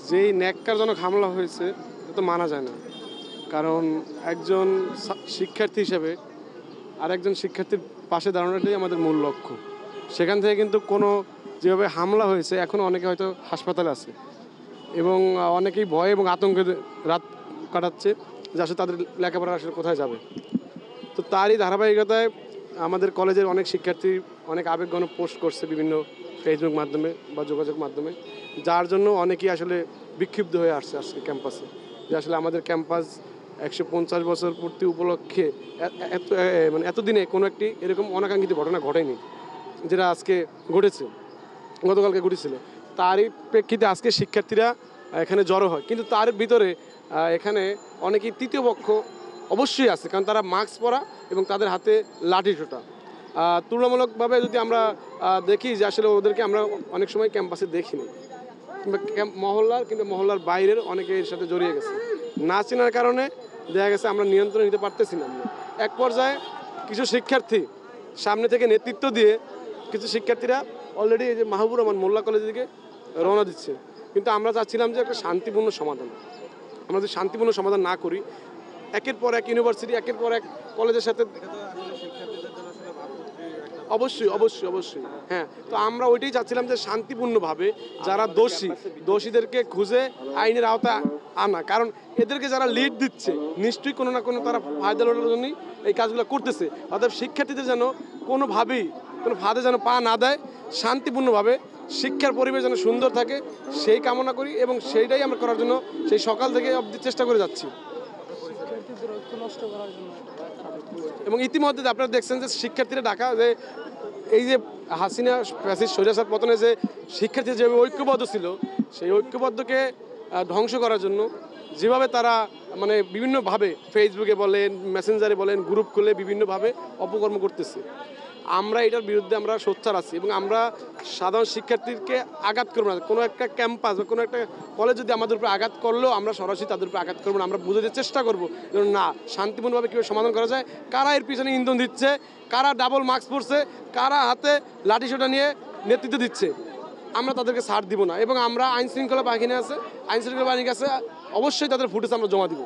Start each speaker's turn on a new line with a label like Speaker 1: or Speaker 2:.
Speaker 1: যেই ন্যাক্কারজনক হামলা হয়েছে এটা তো মানা যায় না। কারণ একজন শিক্ষার্থী হিসেবে আরেকজন শিক্ষার্থীর পাশে দাঁড়ানোটাই আমাদের মূল লক্ষ্য। সেখান থেকে কিন্তু কোনো যেভাবে হামলা হয়েছে এখনও অনেকে হয়তো হাসপাতালে আছে এবং অনেকেই ভয় এবং আতঙ্কে রাত কাটাচ্ছে যে আসলে তাদের লেখাপড়া আসলে কোথায় যাবে। তো তারই ধারাবাহিকতায় আমাদের কলেজের অনেক শিক্ষার্থী অনেক আবেগঘন পোস্ট করছে বিভিন্ন ফেসবুক মাধ্যমে বা যোগাযোগ মাধ্যমে, যার জন্য অনেকেই আসলে বিক্ষিপ্ত হয়ে আসছে আজকে ক্যাম্পাসে, যে আসলে আমাদের ক্যাম্পাস 150 বছর পূর্তি উপলক্ষে এত মানে এতদিনে কোনো একটি এরকম অনাকাঙ্ক্ষিত ঘটনা ঘটেনি যেটা আজকে ঘটেছে, গতকালকে ঘটেছিল। তারই প্রেক্ষিতে আজকে শিক্ষার্থীরা এখানে জড়ো হয়, কিন্তু তার ভিতরে এখানে অনেকেই তৃতীয় পক্ষ অবশ্যই আছে, কারণ তারা মাস্ক পরা এবং তাদের হাতে লাঠি ছোটা। তুলনামূলকভাবে যদি আমরা দেখি যে আসলে ওদেরকে আমরা অনেক সময় ক্যাম্পাসে দেখিনি, কিংবা মহল্লার বাইরের অনেকে এর সাথে জড়িয়ে গেছে। না চেনার কারণে দেখা গেছে আমরা নিয়ন্ত্রণ নিতে পারতেছি না। এক পর্যায়ে কিছু শিক্ষার্থী সামনে থেকে নেতৃত্ব দিয়ে কিছু শিক্ষার্থীরা অলরেডি এই যে মাহবুবুর রহমান মোল্লা কলেজের দিকে রওনা দিচ্ছে, কিন্তু আমরা চাচ্ছিলাম যে একটা শান্তিপূর্ণ সমাধান। আমরা যদি শান্তিপূর্ণ সমাধান না করি, একের পর এক ইউনিভার্সিটি একের পর এক কলেজের সাথে অবশ্যই হ্যাঁ। তো আমরা ওইটাই চাচ্ছিলাম যে শান্তিপূর্ণভাবে যারা দোষীদেরকে খুঁজে আইনের আওতায় আনা, কারণ এদেরকে যারা লিড দিচ্ছে নিশ্চয়ই কোনো না কোনো তারা ফায়দা লোটার জন্যই এই কাজগুলো করতেছে। অর্থাৎ শিক্ষার্থীদের যেন কোনো ফাঁদে যেন পা না দেয়, শান্তিপূর্ণভাবে শিক্ষার পরিবেশ যেন সুন্দর থাকে সেই কামনা করি, এবং সেইটাই আমরা করার জন্য সেই সকাল থেকে অবধি চেষ্টা করে যাচ্ছি। এবং ইতিমধ্যে আপনারা দেখছেন যে শিক্ষার্থীরা ঢাকা যে এই যে হাসিনা ফ্যাসিস্ট স্বৈরাচার পতনে যে শিক্ষার্থীরা যেভাবে ঐক্যবদ্ধ ছিল, সেই ঐক্যবদ্ধকে ধ্বংস করার জন্য যেভাবে তারা মানে বিভিন্নভাবে ফেসবুকে বলেন, মেসেঞ্জারে বলেন, গ্রুপ খুলে বিভিন্নভাবে অপকর্ম করতেছে, আমরা এটার বিরুদ্ধে আমরা সোচ্চার আছি। এবং আমরা সাধারণ শিক্ষার্থীকে আঘাত করবো না। কোনো একটা ক্যাম্পাস বা কোনো একটা কলেজ যদি আমাদের উপরে আঘাত করলেও আমরা সরাসরি তাদের উপরে আঘাত করবো না। আমরা বুঝাতে চেষ্টা করবো না, শান্তিপূর্ণভাবে কীভাবে সমাধান করা যায়, কারা এর পিছনে ইন্ধন দিচ্ছে, কারা ডাবল মাস্ক পরছে, কারা হাতে লাঠিসোঁটা নিয়ে নেতৃত্ব দিচ্ছে, আমরা তাদেরকে ছাড় দিব না। এবং আমরা আইনশৃঙ্খলা বাহিনী বাহিনীর কাছে অবশ্যই তাদের ফুটেজ আমরা জমা দিব।